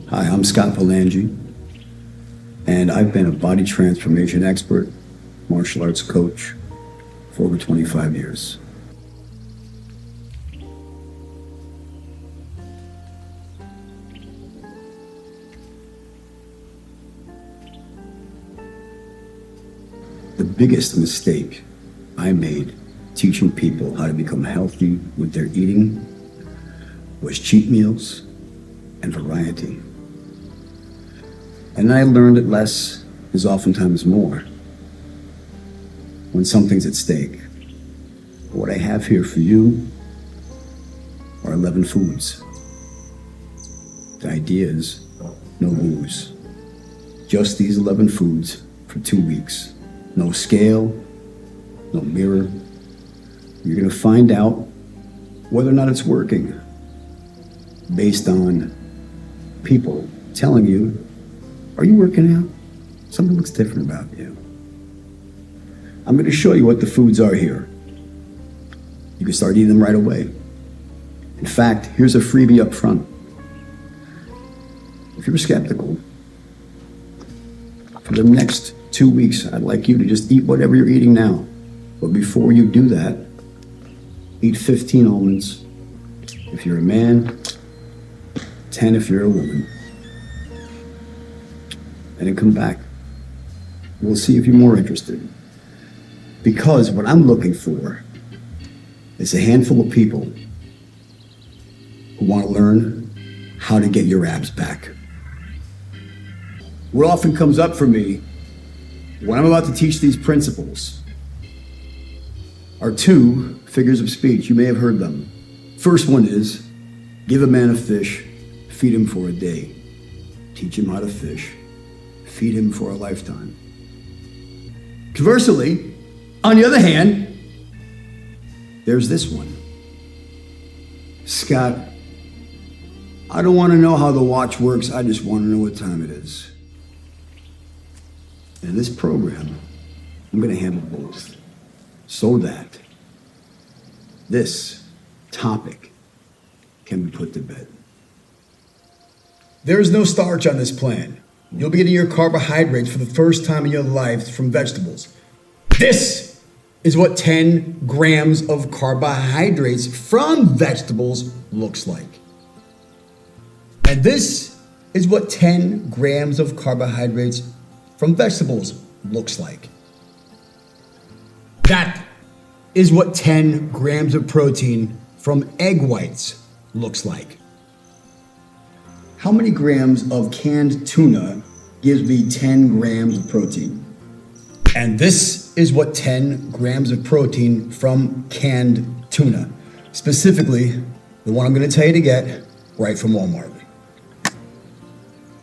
Hi, I'm Scott Palangi, and I've been a body transformation expert, martial arts coach for over 25 years. The biggest mistake I made teaching people how to become healthy with their eating was cheat meals and variety. And I learned that less is oftentimes more when something's at stake. What I have here for you are 11 foods. The idea is no booze. Just these 11 foods for 2 weeks. No scale, no mirror. You're gonna find out whether or not it's working based on people telling you, are you working out? Something looks different about you. I'm gonna show you what the foods are here. You can start eating them right away. In fact, here's a freebie up front. If you're skeptical, for the next 2 weeks, I'd like you to just eat whatever you're eating now. But before you do that, eat 15 almonds if you're a man, 10 if you're a woman. And then come back. We'll see if you're more interested. Because what I'm looking for is a handful of people who want to learn how to get your abs back. What often comes up for me when I'm about to teach these principles are two figures of speech. You may have heard them. First one is, give a man a fish, feed him for a day. Teach him how to fish, feed him for a lifetime. Conversely, on the other hand, there's this one. Scott, I don't want to know how the watch works, I just want to know what time it is. In this program, I'm going to handle both so that this topic can be put to bed. There is no starch on this plan. You'll be getting your carbohydrates for the first time in your life from vegetables. This is what 10 grams of carbohydrates from vegetables looks like. And this is what 10 grams of carbohydrates from vegetables looks like. That is what 10 grams of protein from egg whites looks like. How many grams of canned tuna gives me 10 grams of protein? And this is what 10 grams of protein from canned tuna, specifically the one I'm going to tell you to get right from Walmart.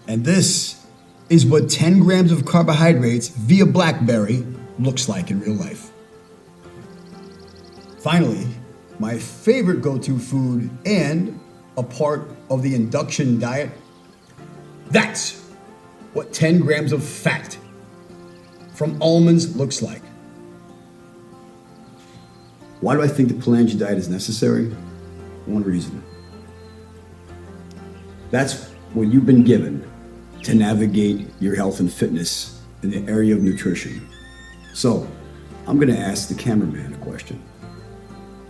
And this is what 10 grams of carbohydrates via blackberry looks like in real life. Finally, my favorite go-to food and a part of the induction diet, that's what 10 grams of fat from almonds looks like. Why do I think the Palangi diet is necessary? One reason. That's what you've been given to navigate your health and fitness in the area of nutrition. So, I'm gonna ask the cameraman a question.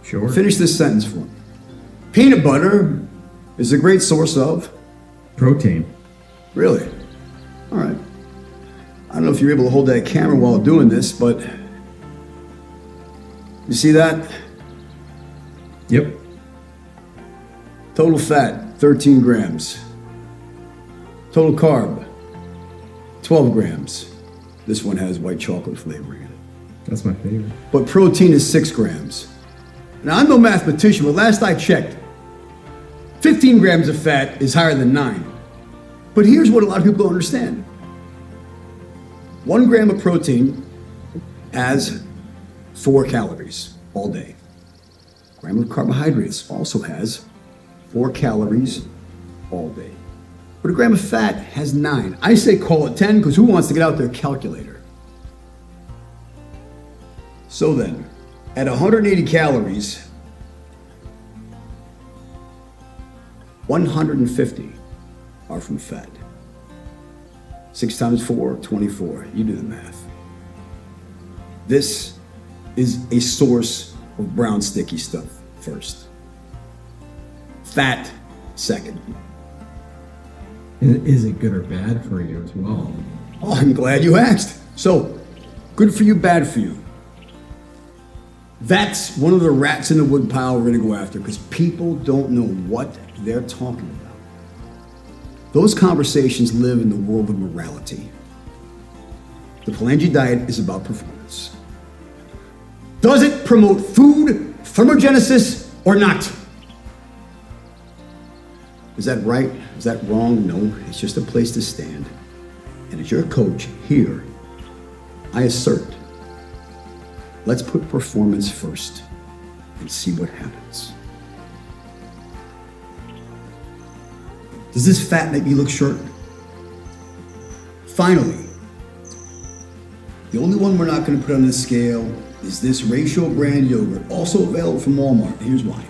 Sure. Finish this sentence for me. Peanut butter is a great source of? Protein. Really? All right. I don't know if you're able to hold that camera while doing this, but you see that? Yep. Total fat, 13 grams. Total carb, 12 grams. This one has white chocolate flavoring in it. That's my favorite. But protein is 6 grams. Now, I'm no mathematician, but last I checked, 15 grams of fat is higher than 9. But here's what a lot of people don't understand. 1 gram of protein has 4 calories all day. A gram of carbohydrates also has 4 calories all day. But a gram of fat has 9. I say call it 10 because who wants to get out their calculator? So then, at 180 calories, 150 are from fat. 6 times 4, 24. You do the math. This is a source of brown sticky stuff first. Fat second. Is it good or bad for you as well? Oh, I'm glad you asked. So, good for you, bad for you. That's one of the rats in the woodpile we're gonna go after because people don't know what they're talking about. Those conversations live in the world of morality. The Palangi diet is about performance. Does it promote food thermogenesis or not? Is that right? Is that wrong? No, it's just a place to stand. And as your coach here, I assert, let's put performance first and see what happens. Does this fat make me look short? Finally, the only one we're not going to put on this scale is this Ratio brand yogurt, also available from Walmart. Here's why.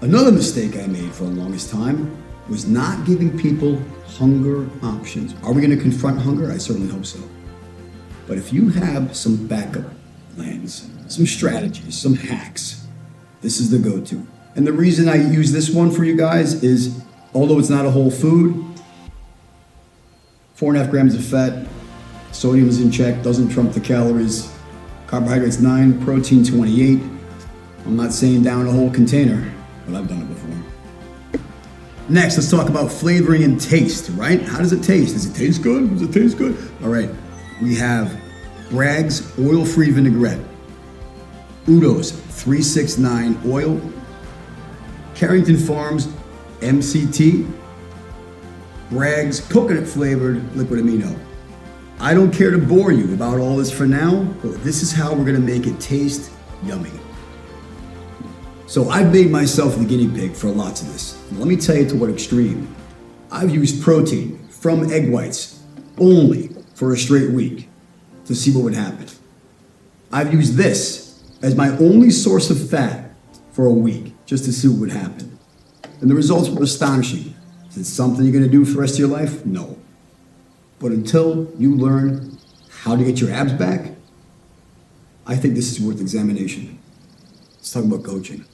Another mistake I made for the longest time was not giving people hunger options. Are we going to confront hunger? I certainly hope so. But if you have some backup plans, some strategies, some hacks, this is the go-to. And the reason I use this one for you guys is, although it's not a whole food, 4.5 grams of fat, sodium is in check, doesn't trump the calories, carbohydrates 9, protein 28. I'm not saying down a whole container, but I've done it before. Next, let's talk about flavoring and taste, right? How does it taste? Does it taste good? Does it taste good? All right, we have Bragg's oil-free vinaigrette, Udo's 369 oil, Carrington Farms MCT, Bragg's coconut flavored liquid amino. I don't care to bore you about all this for now, but this is how we're gonna make it taste yummy. So I've made myself the guinea pig for lots of this. And let me tell you to what extreme. I've used protein from egg whites only for a straight week to see what would happen. I've used this as my only source of fat for a week just to see what would happen. And the results were astonishing. Is it something you're gonna do for the rest of your life? No. But until you learn how to get your abs back, I think this is worth examination. Let's talk about coaching.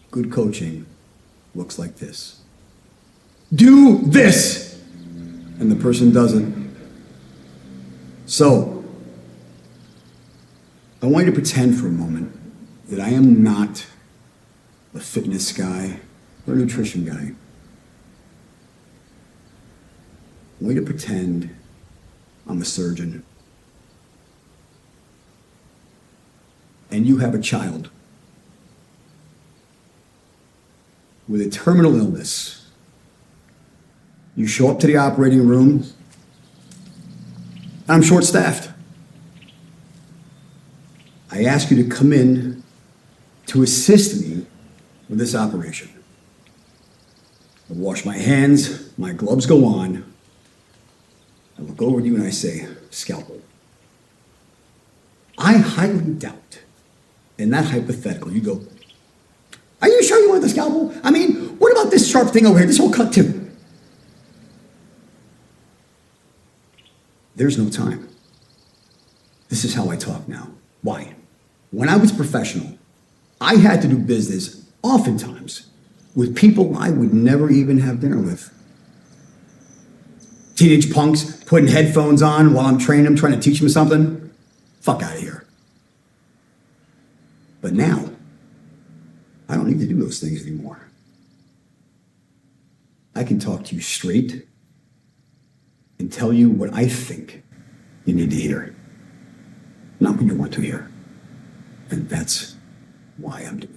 Good coaching looks like this. Do this! And the person doesn't. So, I want you to pretend for a moment that I am not a fitness guy or a nutrition guy. I want you to pretend I'm a surgeon. And you have a child with a terminal illness. You show up to the operating room. I'm short-staffed. I ask you to come in to assist me with this operation. I wash my hands, my gloves go on. I look over at you and I say, scalpel. I highly doubt, in that hypothetical, you go, are you sure you want the scalpel? I mean, what about this sharp thing over here? This whole cut too. There's no time. This is how I talk now. Why? When I was professional, I had to do business oftentimes with people I would never even have dinner with. Teenage punks putting headphones on while I'm training them, trying to teach them something. Fuck out of here. But now, I don't need to do those things anymore. I can talk to you straight and tell you what I think you need to hear, not what you want to hear. And that's why I'm doing